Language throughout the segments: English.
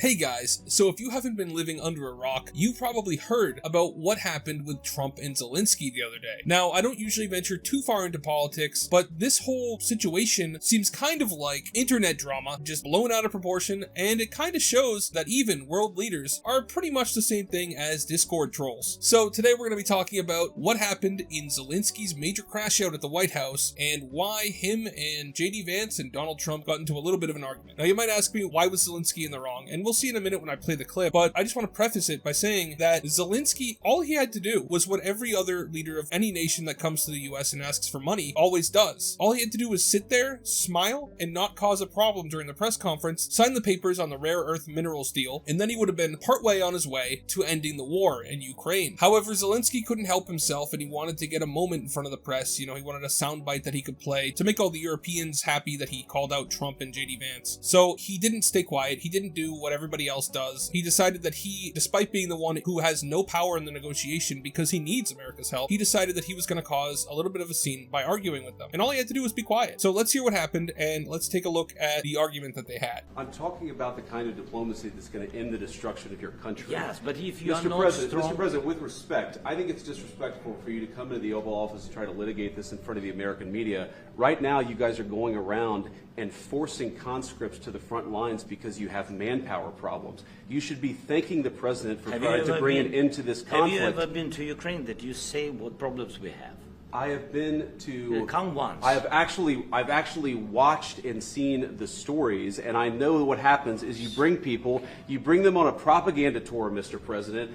Hey guys, so if you haven't been living under a rock, you probably heard about what happened with Trump and Zelensky the other day. Now, I don't usually venture too far into politics, but this whole situation seems kind of like internet drama, just blown out of proportion, and it kind of shows that even world leaders are pretty much the same thing as Discord trolls. So today we're going to be talking about what happened in Zelensky's major crash out at the White House and why him and JD Vance and Donald Trump got into a little bit of an argument. Now, you might ask me, why was Zelensky in the wrong? And we'll see in a minute when I play the clip, but I just want to preface it by saying that Zelensky, all he had to do was what every other leader of any nation that comes to the US and asks for money always does. All he had to do was sit there, smile, and not cause a problem during the press conference, sign the papers on the rare earth minerals deal, and then he would have been partway on his way to ending the war in Ukraine. However, Zelensky couldn't help himself and he wanted to get a moment in front of the press. He wanted a soundbite that he could play to make all the Europeans happy that he called out Trump and JD Vance. So he didn't stay quiet. He didn't do what everybody else does. He decided that he, despite being the one who has no power in the negotiation because he needs America's help, he decided that he was going to cause a little bit of a scene by arguing with them. And all he had to do was be quiet. So let's hear what happened and let's take a look at the argument that they had. I'm talking about the kind of diplomacy that's going to end the destruction of your country. Yes, but if you are Mr. not President, strong... Mr. President, with respect, I think it's disrespectful for you to come into the Oval Office and try to litigate this in front of the American media. Right now, you guys are going around and forcing conscripts to the front lines because you have manpower problems. You should be thanking the President for trying to bring an end to this conflict. Have you ever been to Ukraine that you say what problems we have? I have been to... Come once. I've actually watched and seen the stories, and I know what happens is you bring people, you bring them on a propaganda tour, Mr. President.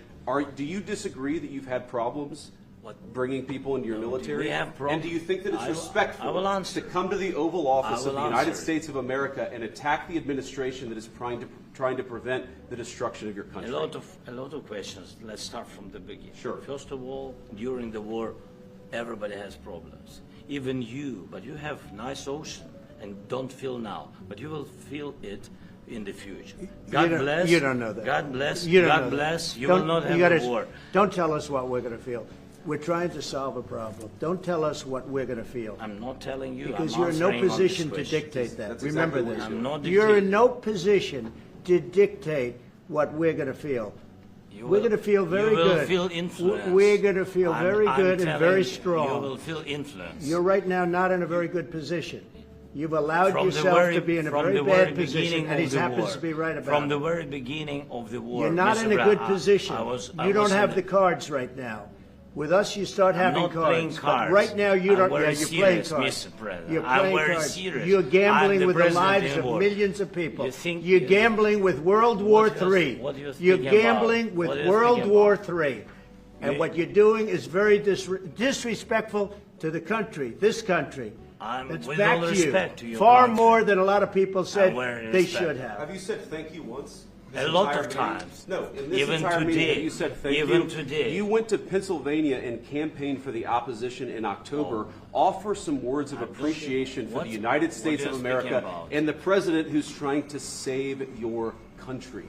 Do you disagree that you've had problems bringing people into your military? We have problems. And do you think that it's respectful to come to the Oval Office of the United States of America and attack the administration that is trying to prevent the destruction of your country? A lot of questions. Let's start from the beginning. Sure. First of all, during the war, everybody has problems. Even you, but you have nice ocean and don't feel now, but you will feel it in the future. God bless. You don't know that. God bless. You don't God know bless. That. You will not have a war. Don't tell us what we're going to feel. We're trying to solve a problem. Don't tell us what we're going to feel. I'm not telling you. Because you're in no position to dictate that. That's Remember exactly this. I'm not You're in no position to dictate what we're going to feel. We're going to feel very good. You will feel influence. We're going to feel very good and very strong. You will feel influence. You're right now not in a very good position. You've allowed yourself to be in a very bad position, and he happens to be right about it. From the very beginning of the war. You're not in a good position. You don't have the cards right now. With us, you start having cards. But right now, you don't. Yeah, you're playing cards. You're playing cards. You're gambling with the lives of millions of people. You're gambling with World War III. You're gambling with World War III. And what you're doing is very disrespectful to the country, this country. That's back to you. Far more than a lot of people said they should have. Have you said thank you once? A lot of times. No, in this even entire today, meeting, you said thank even you. Today. You went to Pennsylvania and campaigned for the opposition in October. Offer some words of appreciation for the United States of America and the President who's trying to save your country.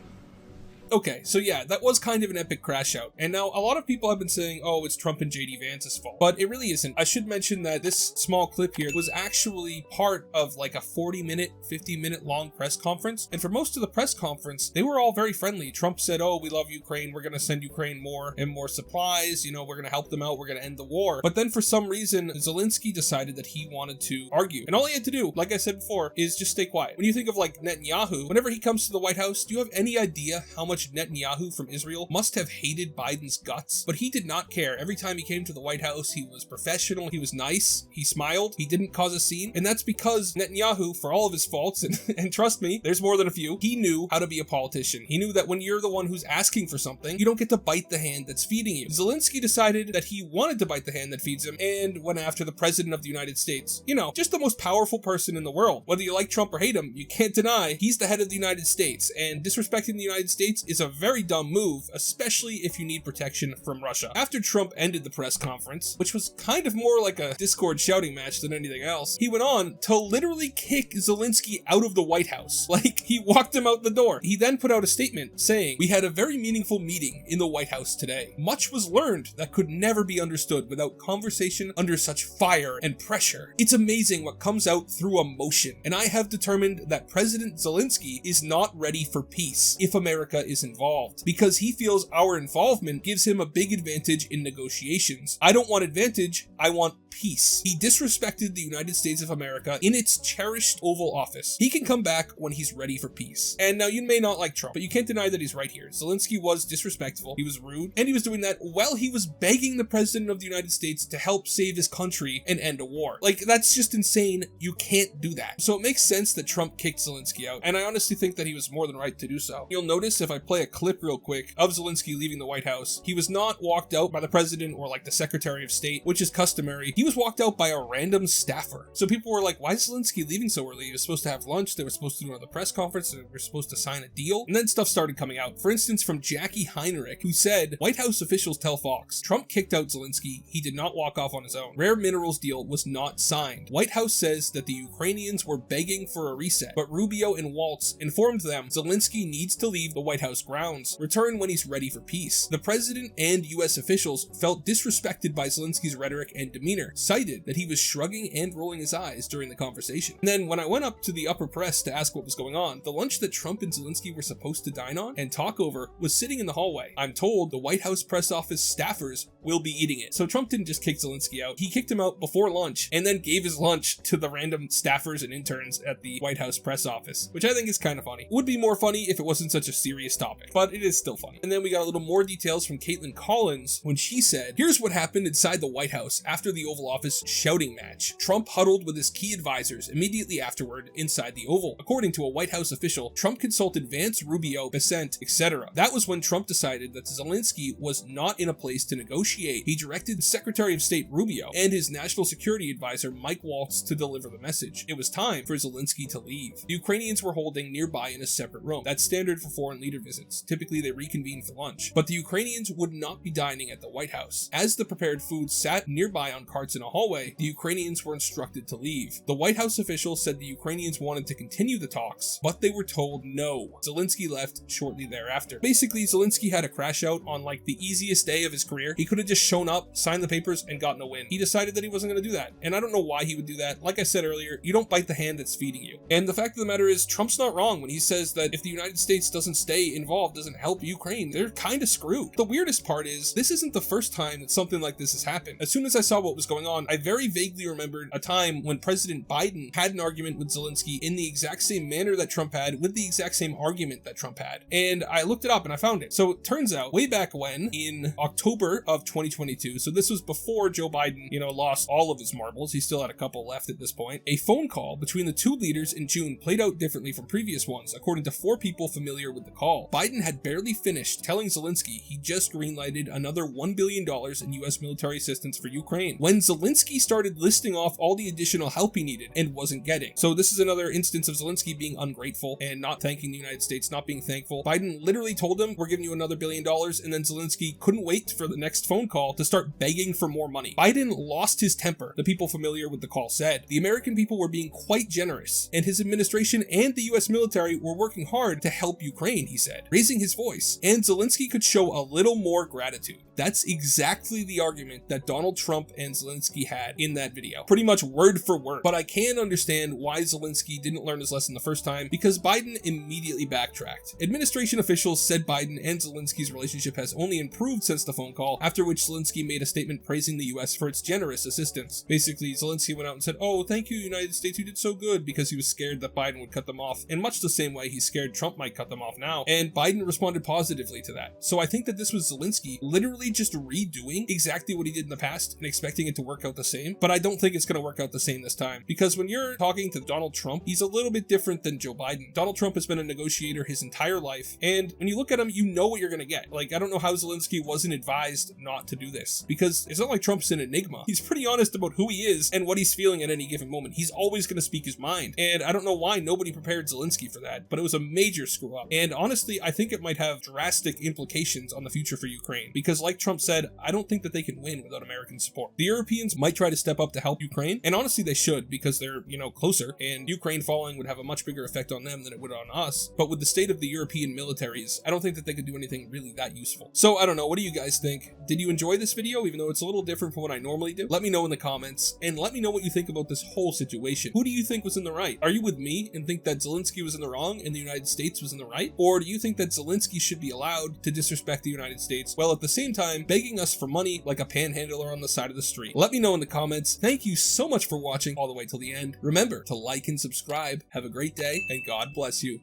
Okay, so yeah, that was kind of an epic crash out. And now a lot of people have been saying, oh, it's Trump and JD Vance's fault. But it really isn't. I should mention that this small clip here was actually part of like a 40-minute, 50-minute long press conference. And for most of the press conference, they were all very friendly. Trump said, oh, we love Ukraine. We're going to send Ukraine more and more supplies. We're going to help them out. We're going to end the war. But then for some reason, Zelensky decided that he wanted to argue. And all he had to do, like I said before, is just stay quiet. When you think of like Netanyahu, whenever he comes to the White House, do you have any idea how much Netanyahu from Israel must have hated Biden's guts? But he did not care. Every time he came to the White House, he was professional, he was nice, he smiled, he didn't cause a scene. And that's because Netanyahu, for all of his faults, and trust me, there's more than a few, he knew how to be a politician. He knew that when you're the one who's asking for something, you don't get to bite the hand that's feeding you. Zelensky decided that he wanted to bite the hand that feeds him and went after the President of the United States. Just the most powerful person in the world. Whether you like Trump or hate him, you can't deny he's the head of the United States, and disrespecting the United States is a very dumb move, especially if you need protection from Russia. After Trump ended the press conference, which was kind of more like a Discord shouting match than anything else, he went on to literally kick Zelensky out of the White House. Like, he walked him out the door. He then put out a statement saying, "We had a very meaningful meeting in the White House today. Much was learned that could never be understood without conversation under such fire and pressure. It's amazing what comes out through emotion, and I have determined that President Zelensky is not ready for peace if America is involved, because he feels our involvement gives him a big advantage in negotiations. I don't want advantage, I want peace. He disrespected the United States of America in its cherished Oval Office. He can come back when he's ready for peace." And now, you may not like Trump, but you can't deny that he's right here. Zelensky was disrespectful, he was rude, and he was doing that while he was begging the President of the United States to help save his country and end a war. Like, that's just insane. You can't do that. So it makes sense that Trump kicked Zelensky out, and I honestly think that he was more than right to do so. You'll notice if I play a clip real quick of Zelensky leaving the White House, he was not walked out by the President or like the Secretary of State, which is customary. He was walked out by a random staffer. So people were like, why is Zelensky leaving so early? He was supposed to have lunch, they were supposed to do another press conference, they were supposed to sign a deal, and then stuff started coming out. For instance, from Jackie Heinrich, who said, "White House officials tell Fox, Trump kicked out Zelensky, he did not walk off on his own. Rare minerals deal was not signed. White House says that the Ukrainians were begging for a reset, but Rubio and Waltz informed them Zelensky needs to leave the White House grounds, return when he's ready for peace. The president and US officials felt disrespected by Zelensky's rhetoric and demeanor, cited that he was shrugging and rolling his eyes during the conversation." And then when I went up to the upper press to ask what was going on, the lunch that Trump and Zelensky were supposed to dine on and talk over was sitting in the hallway. I'm told the White House press office staffers will be eating it. So Trump didn't just kick Zelensky out, he kicked him out before lunch and then gave his lunch to the random staffers and interns at the White House press office, which I think is kind of funny. Would be more funny if it wasn't such a serious topic, but it is still funny. And then we got a little more details from Caitlin Collins when she said, "Here's what happened inside the White House after the Oval Office shouting match. Trump huddled with his key advisors immediately afterward inside the Oval. According to a White House official, Trump consulted Vance, Rubio, Vance, etc. That was when Trump decided that Zelensky was not in a place to negotiate. He directed Secretary of State Rubio and his national security advisor Mike Waltz to deliver the message. It was time for Zelensky to leave. The Ukrainians were holding nearby in a separate room. That's standard for foreign leader visits. Typically they reconvene for lunch. But the Ukrainians would not be dining at the White House. As the prepared food sat nearby on carts in a hallway, the Ukrainians were instructed to leave. The White House officials said the Ukrainians wanted to continue the talks, but they were told no. Zelensky left shortly thereafter. Basically, Zelensky had a crash out on like the easiest day of his career. He could have just shown up, signed the papers, and gotten a win. He decided that he wasn't going to do that. And I don't know why he would do that. Like I said earlier, you don't bite the hand that's feeding you. And the fact of the matter is, Trump's not wrong when he says that if the United States doesn't stay involved, doesn't help Ukraine, they're kind of screwed. The weirdest part is, this isn't the first time that something like this has happened. As soon as I saw what was going on, I very vaguely remembered a time when President Biden had an argument with Zelensky in the exact same manner that Trump had, with the exact same argument that Trump had. And I looked it up and I found it. So it turns out, way back when, in October of 2022, so this was before Joe Biden, lost all of his marbles, he still had a couple left at this point, a phone call between the two leaders in June played out differently from previous ones, according to 4 people familiar with the call. Biden had barely finished telling Zelensky he just greenlighted another $1 billion in US military assistance for Ukraine, when Zelensky started listing off all the additional help he needed and wasn't getting. So this is another instance of Zelensky being ungrateful and not thanking the United States, not being thankful. Biden literally told him, we're giving you another $1 billion, and then Zelensky couldn't wait for the next phone call to start begging for more money. Biden lost his temper, the people familiar with the call said. The American people were being quite generous, and his administration and the US military were working hard to help Ukraine, he said, raising his voice, and Zelensky could show a little more gratitude. That's exactly the argument that Donald Trump and Zelensky had in that video, pretty much word for word. But I can understand why Zelensky didn't learn his lesson the first time, because Biden immediately backtracked. Administration officials said Biden and Zelensky's relationship has only improved since the phone call, after which Zelensky made a statement praising the US for its generous assistance. Basically, Zelensky went out and said, "Oh, thank you, United States, you did so good," because he was scared that Biden would cut them off, in much the same way he's scared Trump might cut them off now, and Biden responded positively to that. So I think that this was Zelensky literally just redoing exactly what he did in the past and expecting it to work out the same, but I don't think it's going to work out the same this time, because when you're talking to Donald Trump, he's a little bit different than Joe Biden. Donald Trump has been a negotiator his entire life, and when you look at him, you know what you're going to get. Like, I don't know how Zelensky wasn't advised not to do this, because it's not like Trump's an enigma. He's pretty honest about who he is and what he's feeling at any given moment. He's always going to speak his mind, and I don't know why nobody prepared Zelensky for that, but it was a major screw up. And honestly, honestly, I think it might have drastic implications on the future for Ukraine, because like Trump said, I don't think that they can win without American support. The Europeans might try to step up to help Ukraine, and honestly they should, because they're, closer, and Ukraine falling would have a much bigger effect on them than it would on us. But with the state of the European militaries, I don't think that they could do anything really that useful. So I don't know, what do you guys think? Did you enjoy this video, even though it's a little different from what I normally do? Let me know in the comments, and let me know what you think about this whole situation. Who do you think was in the right? Are you with me and think that Zelensky was in the wrong and the United States was in the right? Or do you think that Zelensky should be allowed to disrespect the United States, while at the same time begging us for money like a panhandler on the side of the street? Let me know in the comments. Thank you so much for watching all the way till the end. Remember to like and subscribe. Have a great day, and God bless you.